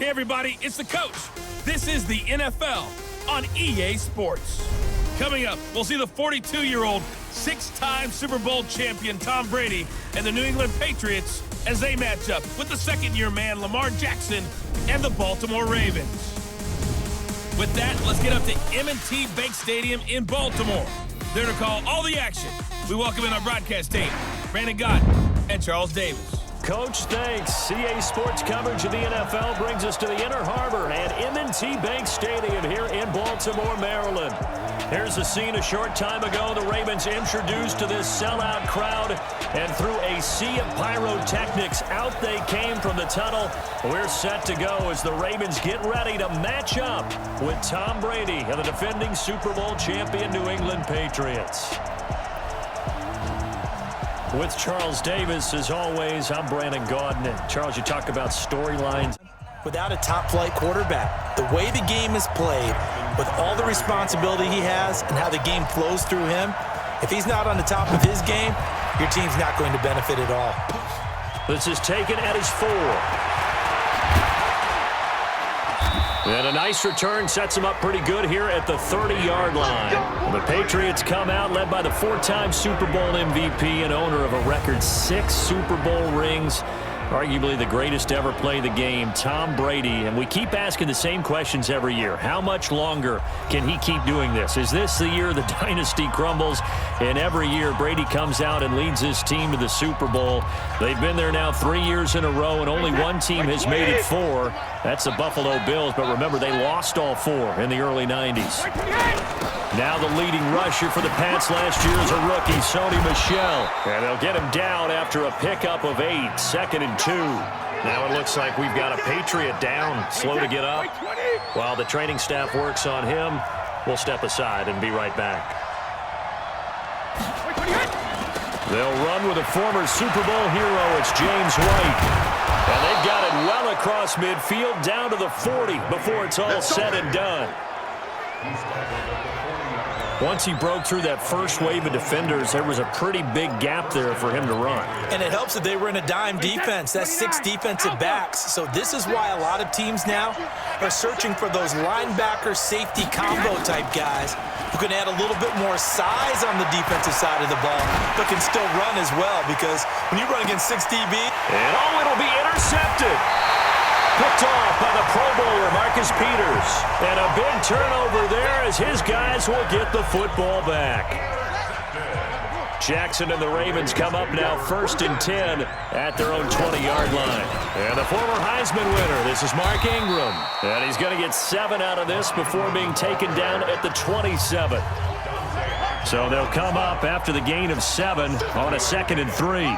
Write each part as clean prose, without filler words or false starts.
Hey everybody, it's the coach. This is the NFL on EA Sports. Coming up, we'll see the 42-year-old, six-time Super Bowl champion Tom Brady and the New England Patriots as they match up with the second-year man Lamar Jackson and the Baltimore Ravens. With that, let's get up to M&T Bank Stadium in Baltimore. There to call all the action, we welcome in our broadcast team, Brandon Gott and Charles Davis. Coach, thanks. CA Sports coverage of the NFL brings us to the Inner Harbor and M&T Bank Stadium here in Baltimore, Maryland. Here's the scene a short time ago. The Ravens introduced to this sellout crowd, and through a sea of pyrotechnics, out they came from the tunnel. We're set to go as the Ravens get ready to match up with Tom Brady and the defending Super Bowl champion New England Patriots. With Charles Davis, as always, I'm Brandon Gaudin. And Charles, you talk about storylines. Without a top-flight quarterback, the way the game is played, with all the responsibility he has and how the game flows through him, if he's not on the top of his game, your team's not going to benefit at all. This is taken at his 4. And a nice return sets him up pretty good here at the 30-yard line. The Patriots come out led by the 4-time Super Bowl MVP and owner of a record 6 Super Bowl rings. Arguably the greatest to ever play the game, Tom Brady. And we keep asking the same questions every year. How much longer can he keep doing this? Is this the year the dynasty crumbles? And every year Brady comes out and leads his team to the Super Bowl. They've been there now 3 years in a row, and only one team has made it 4. That's the Buffalo Bills. But remember, they lost all 4 in the early 90s. Now the leading rusher for the Pats last year is a rookie, Sony Michel. And they'll get him down after a pickup of 8, 2nd and 2. Now it looks like we've got a Patriot down, slow to get up. While the training staff works on him, we'll step aside and be right back. They'll run with a former Super Bowl hero. It's James White. And they've got it well across midfield, down to the 40 before it's all said and done. Once he broke through that first wave of defenders, there was a pretty big gap there for him to run. And it helps that they were in a dime defense. That's 6 defensive backs. So this is why a lot of teams now are searching for those linebacker safety combo type guys who can add a little bit more size on the defensive side of the ball, but can still run as well, because when you run against 6 DB. And it'll be intercepted. Picked off by the Pro Bowler, Marcus Peters. And a big turnover there as his guys will get the football back. Jackson and the Ravens come up now 1st and 10 at their own 20-yard line. And the former Heisman winner, this is Mark Ingram. And he's going to get 7 out of this before being taken down at the 27. So they'll come up after the gain of 7 on a 2nd and 3.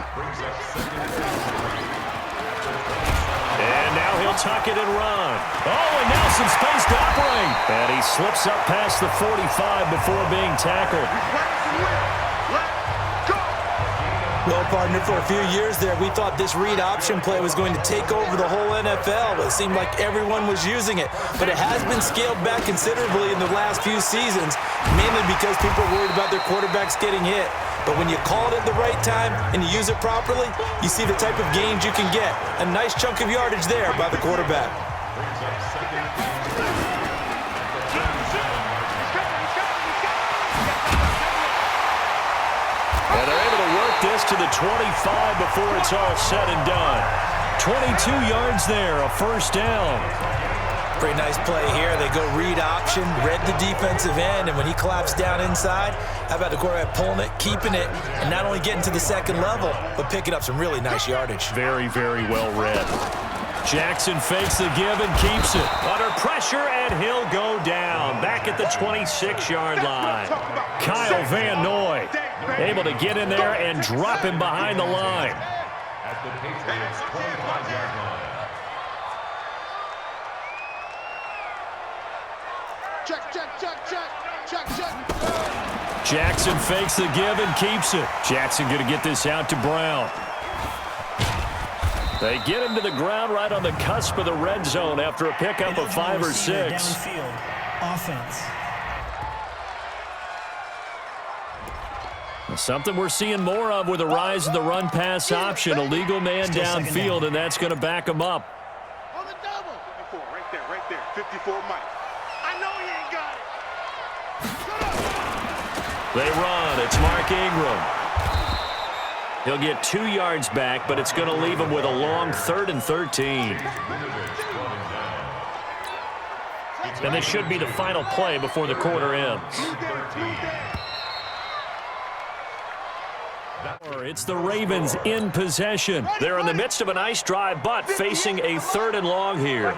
He'll tuck it and run. Oh, and now some space to operate. And he slips up past the 45 before being tackled. Well, partner, for a few years there, we thought this read option play was going to take over the whole NFL. It seemed like everyone was using it. But it has been scaled back considerably in the last few seasons, mainly because people are worried about their quarterbacks getting hit. But when you call it at the right time and you use it properly, you see the type of gains you can get. A nice chunk of yardage there by the quarterback. And they're able to work this to the 25 before it's all said and done. 22 yards there, a 1st down. Pretty nice play here. They go read option, read the defensive end, and when he collapsed down inside, how about the quarterback pulling it, keeping it, and not only getting to the 2nd level, but picking up some really nice yardage. Very, very well read. Jackson fakes the give and keeps it. Under pressure, and he'll go down. Back at the 26-yard line. Kyle Van Noy able to get in there and drop him behind the line. At the Patriots' 25-yard line. Check. Jackson fakes the give and keeps it. Jackson going to get this out to Brown. They get him to the ground right on the cusp of the red zone after a pickup of 5 or 6. Downfield offense. Something we're seeing more of with the rise of the run-pass option. A legal man downfield, and that's going to back him up. 54 Mike. I know he ain't got it. They run. It's Mark Ingram. He'll get 2 yards back, but it's going to leave him with a long 3rd and 13. And this should be the final play before the quarter ends. It's the Ravens in possession. They're in the midst of a nice drive, but facing a 3rd and long here.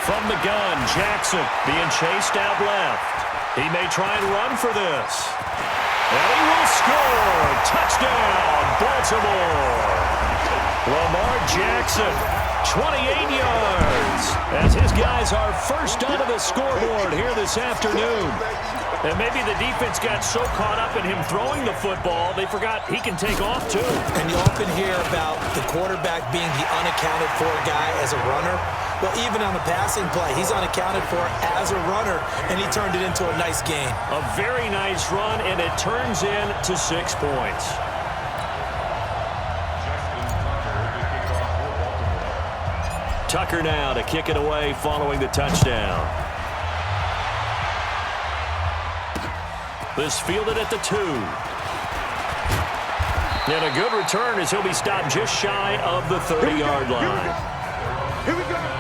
From the gun, Jackson being chased out left. He may try and run for this. And he will score. Touchdown, Baltimore. Lamar Jackson, 28 yards, as his guys are first onto the scoreboard here this afternoon. And maybe the defense got so caught up in him throwing the football, they forgot he can take off too. And you often hear about the quarterback being the unaccounted for guy as a runner. Well, even on the passing play, he's unaccounted for as a runner, and he turned it into a nice game. A very nice run, and it turns into 6 points. Tucker now to kick it away following the touchdown. This fielded at the 2. And a good return as he'll be stopped just shy of the 30-yard line. Here we go.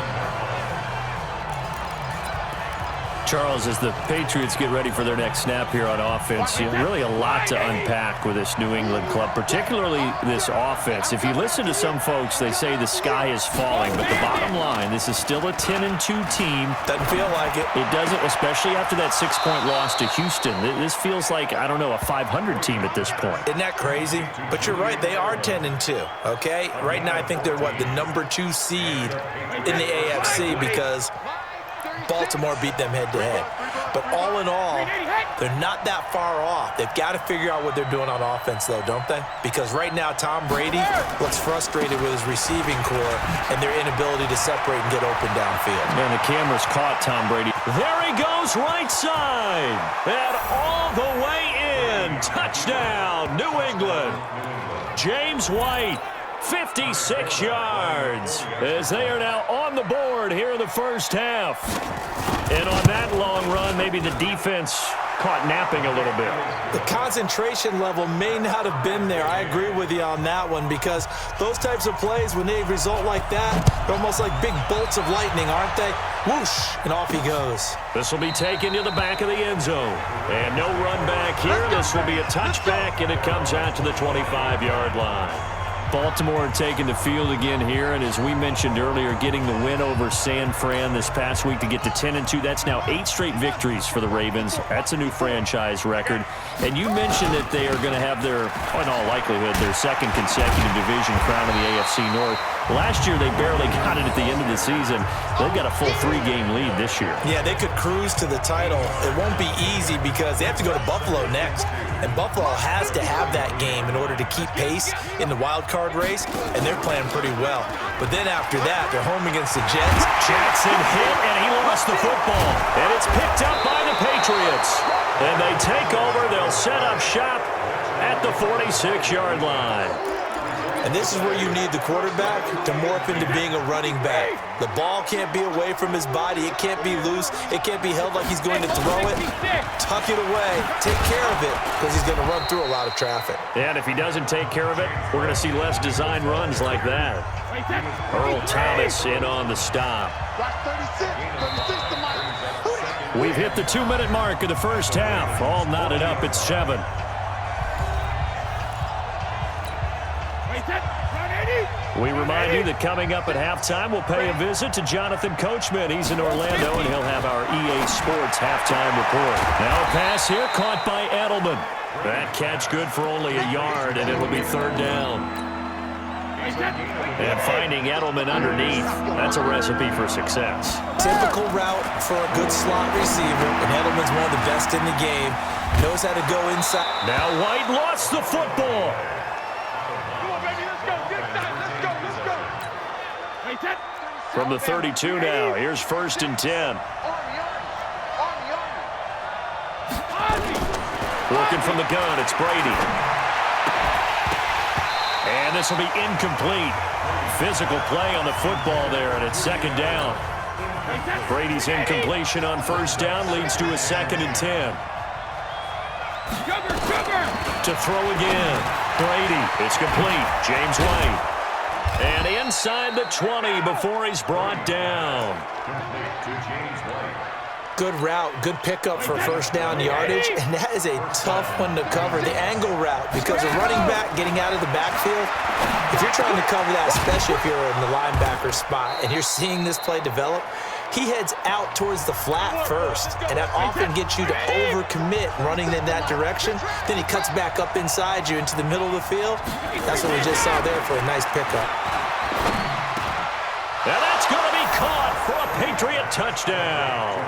Charles, as the Patriots get ready for their next snap here on offense, really a lot to unpack with this New England club, particularly this offense. If you listen to some folks, they say the sky is falling, but the bottom line, this is still a 10-2 team. Doesn't feel like it. It doesn't, especially after that 6-point loss to Houston. This feels like, I don't know, a 500 team at this point. Isn't that crazy? But you're right, they are 10-2, okay? Right now, I think they're, the number 2 seed in the AFC because Baltimore beat them head-to-head. But all in all, they're not that far off. They've got to figure out what they're doing on offense, though, don't they? Because right now, Tom Brady looks frustrated with his receiving core and their inability to separate and get open downfield. And the cameras caught Tom Brady. There he goes, right side. And all the way in. Touchdown, New England. James White, 56 yards, as they are now on the board here in the first half. And on that long run, maybe the defense caught napping a little bit. The concentration level may not have been there. I agree with you on that one because those types of plays, when they result like that, they're almost like big bolts of lightning, aren't they? Whoosh, and off he goes. This will be taken to the back of the end zone. And no run back here. This will be a touchback, and it comes out to the 25-yard line. Baltimore taking the field again here, and as we mentioned earlier, getting the win over San Fran this past week to get to 10-2. That's now 8 straight victories for the Ravens. That's a new franchise record. And you mentioned that they are going to have their, in all likelihood, their second consecutive division crown in the AFC North. Last year, they barely got it at the end of the season. They've got a full 3-game lead this year. Yeah, they could cruise to the title. It won't be easy because they have to go to Buffalo next. And Buffalo has to have that game in order to keep pace in the wild card race, and they're playing pretty well. But then after that, they're home against the Jets. Jackson hit, and he lost the football. And it's picked up by the Patriots. And they take over. They'll set up shop at the 46-yard line. And this is where you need the quarterback to morph into being a running back. The ball can't be away from his body. It can't be loose. It can't be held like he's going to throw it. Tuck it away. Take care of it because he's going to run through a lot of traffic. And if he doesn't take care of it, we're going to see less design runs like that. Earl Thomas in on the stop. We've hit the 2-minute mark of the first half. All knotted up at 7. We remind you that coming up at halftime, we'll pay a visit to Jonathan Coachman. He's in Orlando, and he'll have our EA Sports halftime report. Now a pass here caught by Edelman. That catch good for only a yard, and it'll be 3rd down. And finding Edelman underneath, that's a recipe for success. Typical route for a good slot receiver, and Edelman's one of the best in the game. Knows how to go inside. Now White lost the football. From the 32 now, here's 1st and 10. Working from the gun, it's Brady. And this will be incomplete. physical play on the football there, and it's second down. Brady's incompletion on first down leads to a 2nd and 10. To throw again. Brady, it's complete. James White. And inside the 20 before he's brought down. Good route, good pickup for first down yardage, and that is a tough one to cover, the angle route, because a running back getting out of the backfield, if you're trying to cover that, especially if you're in the linebacker spot and you're seeing this play develop, he heads out towards the flat first, and that often gets you to overcommit running in that direction. Then he cuts back up inside you into the middle of the field. That's what we just saw there for a nice pickup. And that's going to be caught for a Patriot touchdown.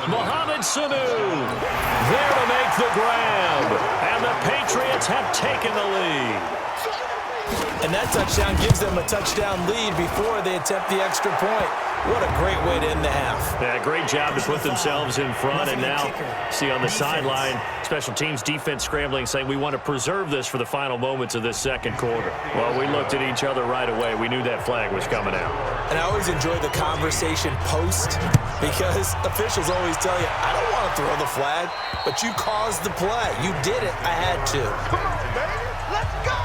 Mohamed Sanu there to make the grab, and the Patriots have taken the lead. And that touchdown gives them a touchdown lead before they attempt the extra point. What a great way to end the half. Yeah, great job to put themselves in front, and now see on the sideline, special teams defense scrambling, saying we want to preserve this for the final moments of this second quarter. Well, we looked at each other right away. We knew that flag was coming out. And I always enjoy the conversation post, because officials always tell you, I don't want to throw the flag, but you caused the play. You did it. I had to. Come on, baby. Let's go.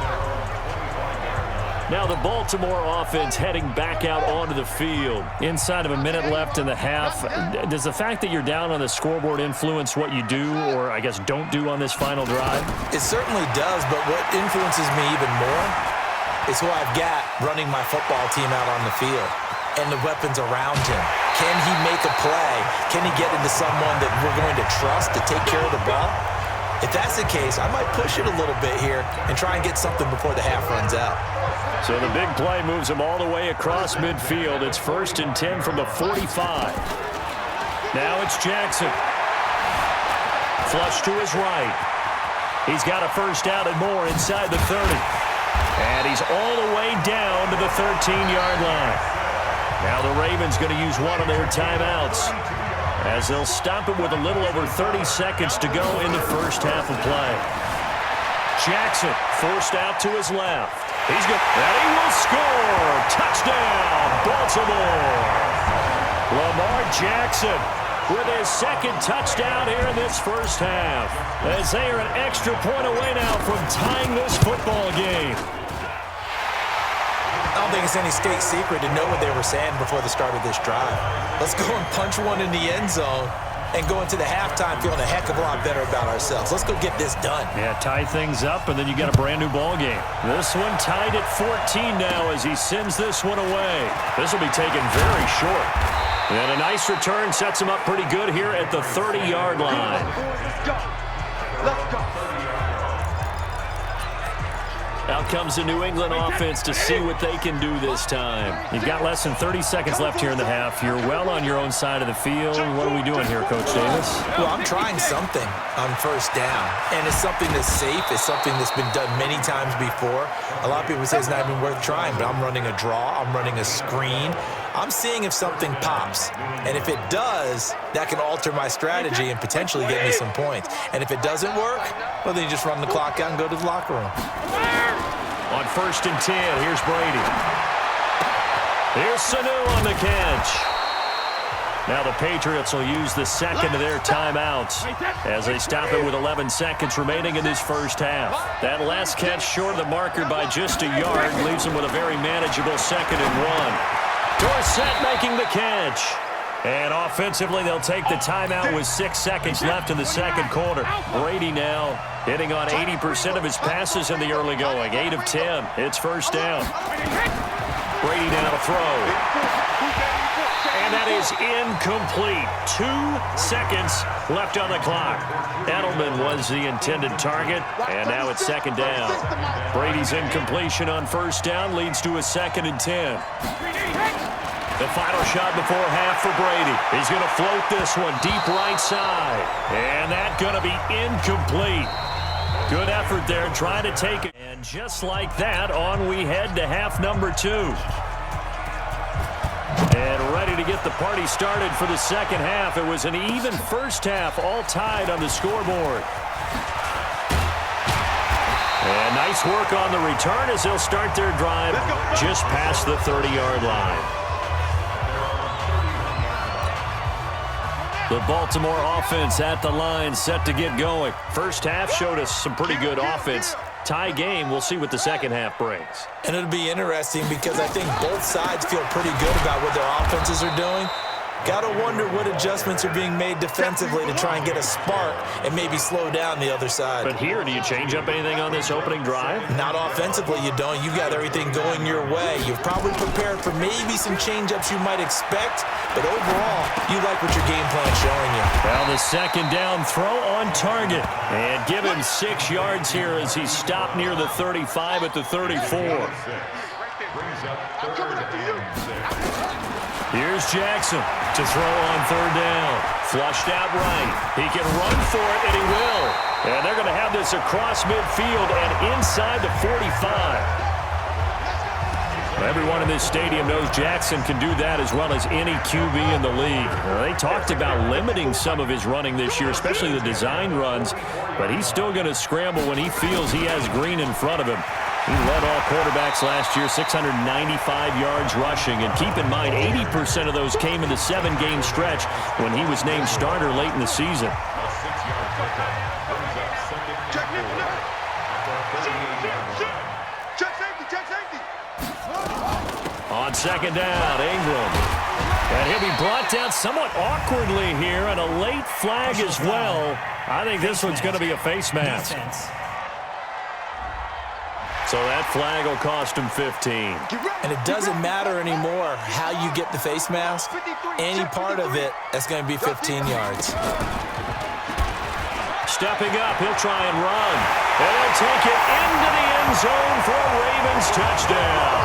Now the Baltimore offense heading back out onto the field. Inside of a minute left in the half, does the fact that you're down on the scoreboard influence what you do, or I guess don't do on this final drive? It certainly does, but what influences me even more is who I've got running my football team out on the field and the weapons around him. Can he make a play? Can he get into someone that we're going to trust to take care of the ball? If that's the case, I might push it a little bit here and try and get something before the half runs out. So the big play moves him all the way across midfield. It's 1st and 10 from the 45. Now it's Jackson. Flush to his right. He's got a first down and more inside the 30. And he's all the way down to the 13-yard line. Now the Ravens going to use one of their timeouts, as they'll stop him with a little over 30 seconds to go in the first half of play. Jackson forced out to his left. He's good, and he will score. Touchdown, Baltimore. Lamar Jackson with his second touchdown here in this first half, as they are an extra point away now from tying this football game. I don't think it's any state secret to know what they were saying before the start of this drive. Let's go and punch one in the end zone and go into the halftime feeling a heck of a lot better about ourselves. Let's go get this done. Yeah, tie things up, and then you got a brand new ball game. This one tied at 14 now as he sends this one away. This will be taken very short. And a nice return sets him up pretty good here at the 30-yard line. Let's go. Let's go. Out comes the New England offense to see what they can do this time. You've got less than 30 seconds left here in the half. You're well on your own side of the field. What are we doing here, Coach Davis? Well, I'm trying something on first down, and it's something that's safe. It's something that's been done many times before. A lot of people say it's not even worth trying, but I'm running a draw. I'm running a screen. I'm seeing if something pops, and if it does, that can alter my strategy and potentially get me some points. And if it doesn't work, well, then you just run the clock out and go to the locker room. On 1st and 10, here's Brady. Here's Sanu on the catch. Now the Patriots will use the second of their timeouts as they stop it with 11 seconds remaining in this first half. That last catch short of the marker by just a yard leaves them with a very manageable 2nd and 1. Dorsett making the catch. And offensively, they'll take the timeout with 6 seconds left in the second quarter. Brady now hitting on 80% of his passes in the early going. 8 of 10. It's first down. Brady now to throw. And that is incomplete. 2 seconds left on the clock. Edelman was the intended target, and now it's second down. Brady's incompletion on first down leads to a 2nd and 10. The final shot before half for Brady. He's going to float this one deep right side. And that's going to be incomplete. Good effort there trying to take it. And just like that, on we head to half number 2. And ready to get the party started for the second half. It was an even first half, all tied on the scoreboard. And Nice work on the return as they'll start their drive just past the 30-yard line. The Baltimore offense at the line, set to get going. First half showed us some pretty good offense. Tie game, we'll see what the second half brings. And it'll be interesting because I think both sides feel pretty good about what their offenses are doing. Got to wonder what adjustments are being made defensively to try and get a spark and maybe slow down the other side. But here, do you change up anything on this opening drive? Not offensively, you don't. You got everything going your way. You've probably prepared for maybe some change-ups you might expect, but overall, you like what your game plan is showing you. Well, the second down throw on target. And give him 6 yards here as he stopped near the 35 at the 34. Here's Jackson to throw on third down. Flushed out right. He can run for it, and he will. And they're going to have this across midfield and inside the 45. Everyone in this stadium knows Jackson can do that as well as any QB in the league. They talked about limiting some of his running this year, especially the design runs, but he's still going to scramble when he feels he has green in front of him. He led all quarterbacks last year, 695 yards rushing. And keep in mind, 80% of those came in the 7-game stretch when he was named starter late in the season. On second down, Ingram. And he'll be brought down somewhat awkwardly here, and a late flag as well. I think this one's going to be a face mask. So that flag will cost him 15. And it doesn't matter anymore how you get the face mask. Any part of it, that's going to be 15 yards. Stepping up, he'll try and run. And he'll take it into the end zone for a Ravens touchdown.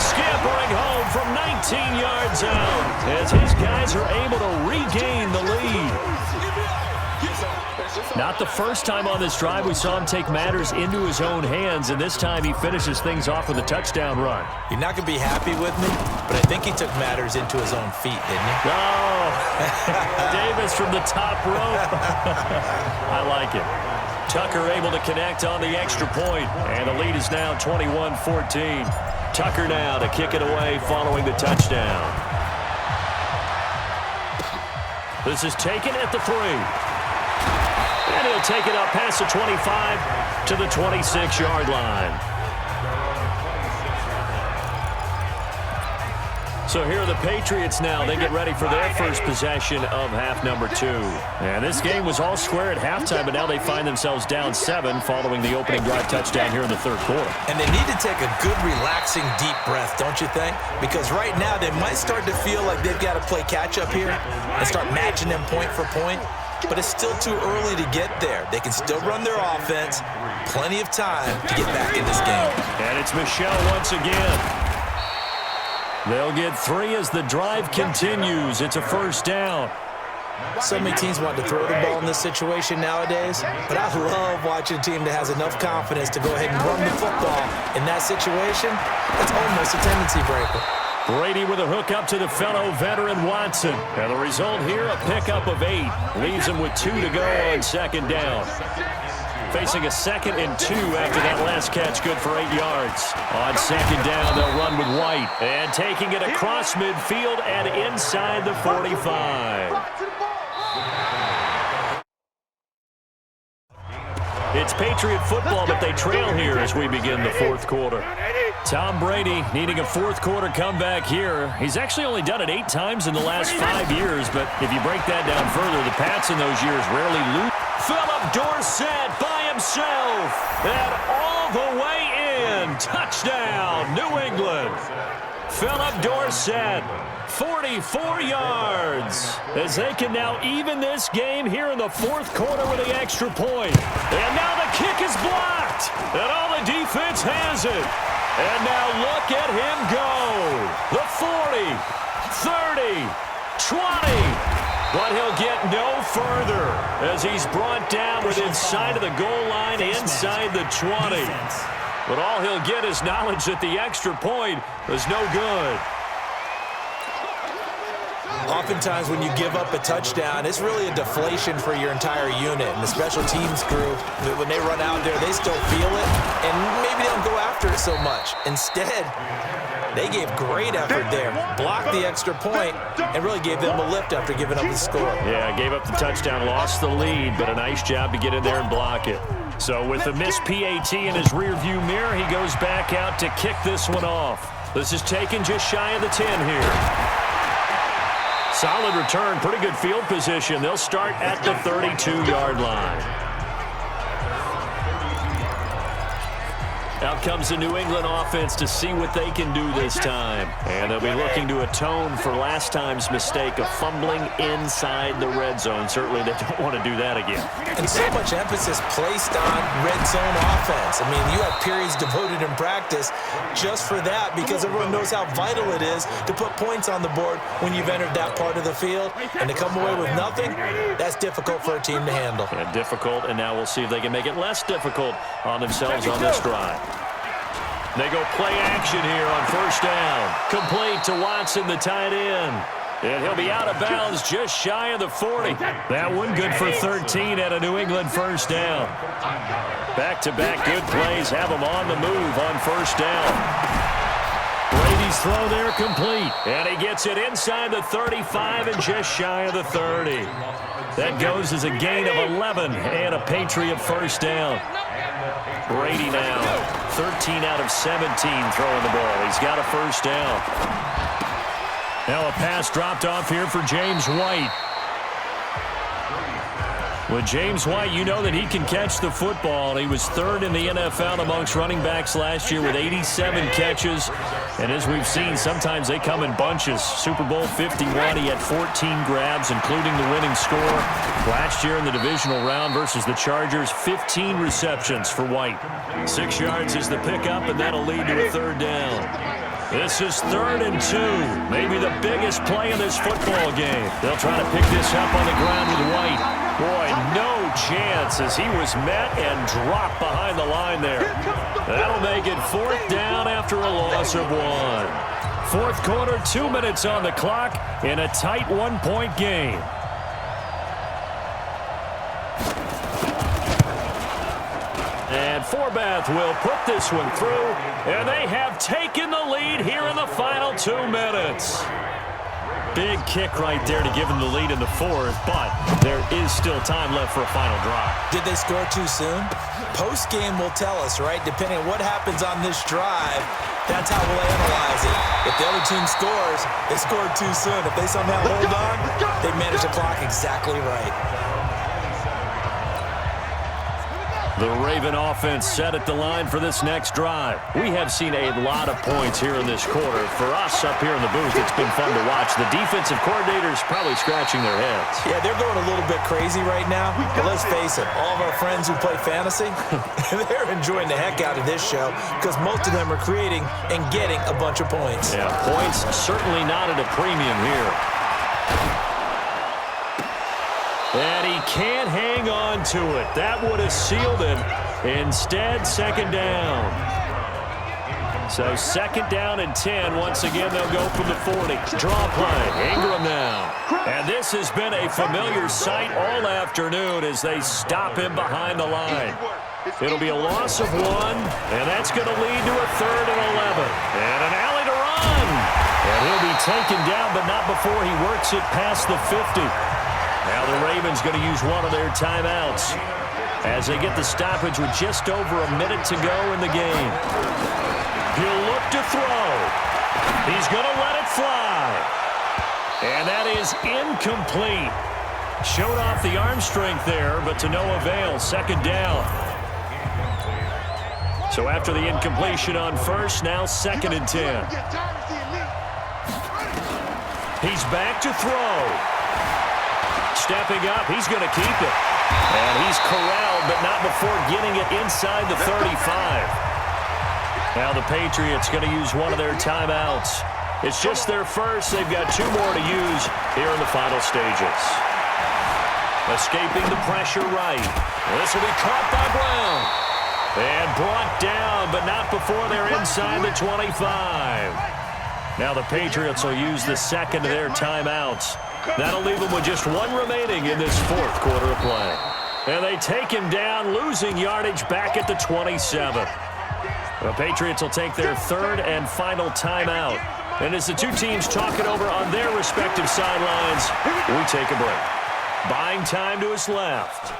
Scampering home from 19 yards out as his guys are able to regain the lead. Not the first time on this drive we saw him take matters into his own hands, and this time he finishes things off with a touchdown run. You're not going to be happy with me, but I think he took matters into his own feet, didn't he? Oh, Davis from the top rope. I like it. Tucker able to connect on the extra point, and the lead is now 21-14. Tucker now to kick it away following the touchdown. This is taken at the 3. And he'll take it up past the 25 to the 26-yard line. So here are the Patriots now. They get ready for their first possession of half number 2. And this game was all square at halftime, but now they find themselves down 7 following the opening drive touchdown here in the third quarter. And they need to take a good, relaxing, deep breath, don't you think? Because right now they might start to feel like they've got to play catch-up here and start matching them point for point. But it's still too early to get there. They can still run their offense. Plenty of time to get back in this game. And it's Michel once again. They'll get 3 as the drive continues. It's a first down. So many teams want to throw the ball in this situation nowadays, but I love watching a team that has enough confidence to go ahead and run the football. In that situation, that's almost a tendency breaker. Brady with a hook up to the fellow veteran Watson. And the result here, a pickup of 8. Leaves him with 2 to go on second down. Facing a 2nd and 2 after that last catch, good for 8 yards. On second down, they'll run with White. And taking it across midfield and inside the 45. It's Patriot football, but they trail here as we begin the fourth quarter. Tom Brady needing a fourth quarter comeback here. He's actually only done it 8 times in the last 5 years, but if you break that down further, the Pats in those years rarely lose. Philip Dorsett by himself, and all the way in. Touchdown, New England. Philip Dorsett, 44 yards, as they can now even this game here in the fourth quarter with the extra point. And now the kick is blocked, and all the defense has it. And now look at him go. The 40, 30, 20. But he'll get no further as he's brought down with inside of the goal line, inside the 20. But all he'll get is knowledge that the extra point was no good. Oftentimes when you give up a touchdown, it's really a deflation for your entire unit. And the special teams crew, when they run out there, they still feel it, and maybe they don't go after it so much. Instead, they gave great effort there, blocked the extra point, and really gave them a lift after giving up the score. Yeah, gave up the touchdown, lost the lead, but a nice job to get in there and block it. So with the missed PAT in his rearview mirror, he goes back out to kick this one off. This is taken just shy of the 10 here. Solid return, pretty good field position. They'll start at the 32-yard line. Out comes the New England offense to see what they can do this time. And they'll be looking to atone for last time's mistake of fumbling inside the red zone. Certainly they don't want to do that again. And so much emphasis placed on red zone offense. I mean, you have periods devoted in practice just for that because everyone knows how vital it is to put points on the board when you've entered that part of the field. And to come away with nothing, that's difficult for a team to handle. Yeah, difficult, and now we'll see if they can make it less difficult on themselves on this drive. They go play action here on first down. Complete to Watson, the tight end. And he'll be out of bounds just shy of the 40. That one good for 13 at a New England first down. Back-to-back good plays have them on the move on first down. Brady's throw there complete. And he gets it inside the 35 and just shy of the 30. That goes as a gain of 11 and a Patriot first down. Brady now 13 out of 17 throwing the ball. He's got a first down. Now a pass dropped off here for James White. With James White, you know that he can catch the football. He was third in the NFL amongst running backs last year with 87 catches. And as we've seen, sometimes they come in bunches. Super Bowl 51, he had 14 grabs, including the winning score. Last year in the divisional round versus the Chargers, 15 receptions for White. 6 yards is the pickup, and that'll lead to a third down. This is 3rd and 2. Maybe the biggest play in this football game. They'll try to pick this up on the ground with White. Boy, no chance as he was met and dropped behind the line there. That'll make it 4th down after a loss of 1. 4th quarter, 2 minutes on the clock in a tight 1-point game. And Forbath will put this one through, and they have taken the lead here in the final 2 minutes. Big kick right there to give them the lead in the 4th, but there is still time left for a final drive. Did they score too soon? Post-game will tell us, right? Depending on what happens on this drive, that's how we'll analyze it. If the other team scores, they scored too soon. If they somehow hold on, they manage the clock exactly right. The Raven offense set at the line for this next drive. We have seen a lot of points here in this quarter. For us up here in the booth, it's been fun to watch. The defensive coordinators probably scratching their heads. Yeah, they're going a little bit crazy right now. But let's face it, all of our friends who play fantasy, they're enjoying the heck out of this show because most of them are creating and getting a bunch of points. Yeah, points certainly not at a premium here. And he can't hang on to it. That would have sealed him. Instead, 2nd down. So 2nd down and 10. Once again, they'll go from the 40. Draw play. Ingram now. And this has been a familiar sight all afternoon as they stop him behind the line. It'll be a loss of 1, and that's going to lead to a 3rd and 11. And an alley to run. And he'll be taken down, but not before he works it past the 50. Now the Ravens going to use one of their timeouts as they get the stoppage with just over a minute to go in the game. He'll look to throw. He's going to let it fly. And that is incomplete. Showed off the arm strength there, but to no avail. 2nd down. So after the incompletion on first, now 2nd and 10. He's back to throw. Stepping up, he's going to keep it. And he's corralled, but not before getting it inside the 35. Now the Patriots going to use one of their timeouts. It's just their first. They've got 2 more to use here in the final stages. Escaping the pressure right. This will be caught by Brown. And brought down, but not before they're inside the 25. Now the Patriots will use the second of their timeouts. That'll leave them with just one remaining in this fourth quarter of play. And they take him down, losing yardage back at the 27. The Patriots will take their third and final timeout. And as the two teams talk it over on their respective sidelines, we take a break. Buying time to his left.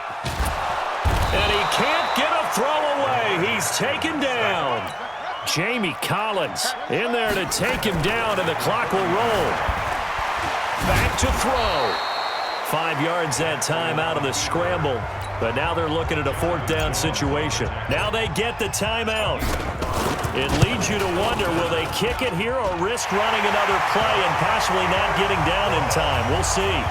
And he can't get a throw away. He's taken down. Jamie Collins in there to take him down, and the clock will roll. Back to throw. 5 yards that time out of the scramble. But now they're looking at a fourth down situation. Now they get the timeout. It leads you to wonder, will they kick it here or risk running another play and possibly not getting down in time? We'll see.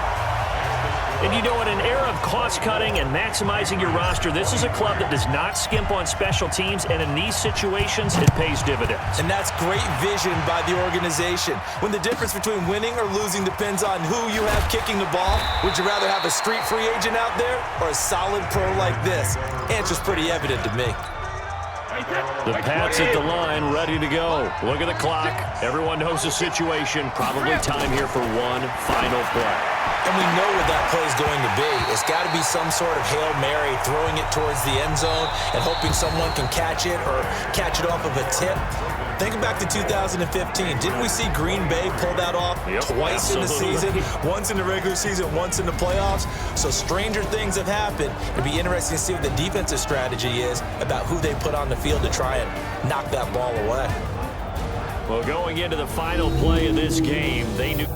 And you know, in an era of cost-cutting and maximizing your roster, this is a club that does not skimp on special teams, and in these situations, it pays dividends. And that's great vision by the organization. When the difference between winning or losing depends on who you have kicking the ball, would you rather have a street free agent out there or a solid pro like this? Answer's pretty evident to me. The Pats at the line, ready to go. Look at the clock. Everyone knows the situation. Probably time here for one final play. And we know what that play is going to be. It's got to be some sort of Hail Mary, throwing it towards the end zone and hoping someone can catch it or catch it off of a tip. Think back to 2015. Didn't we see Green Bay pull that off twice in the season? Once in the regular season, once in the playoffs. So stranger things have happened. It'd be interesting to see what the defensive strategy is about who they put on the field to try and knock that ball away. Well, going into the final play of this game, they knew...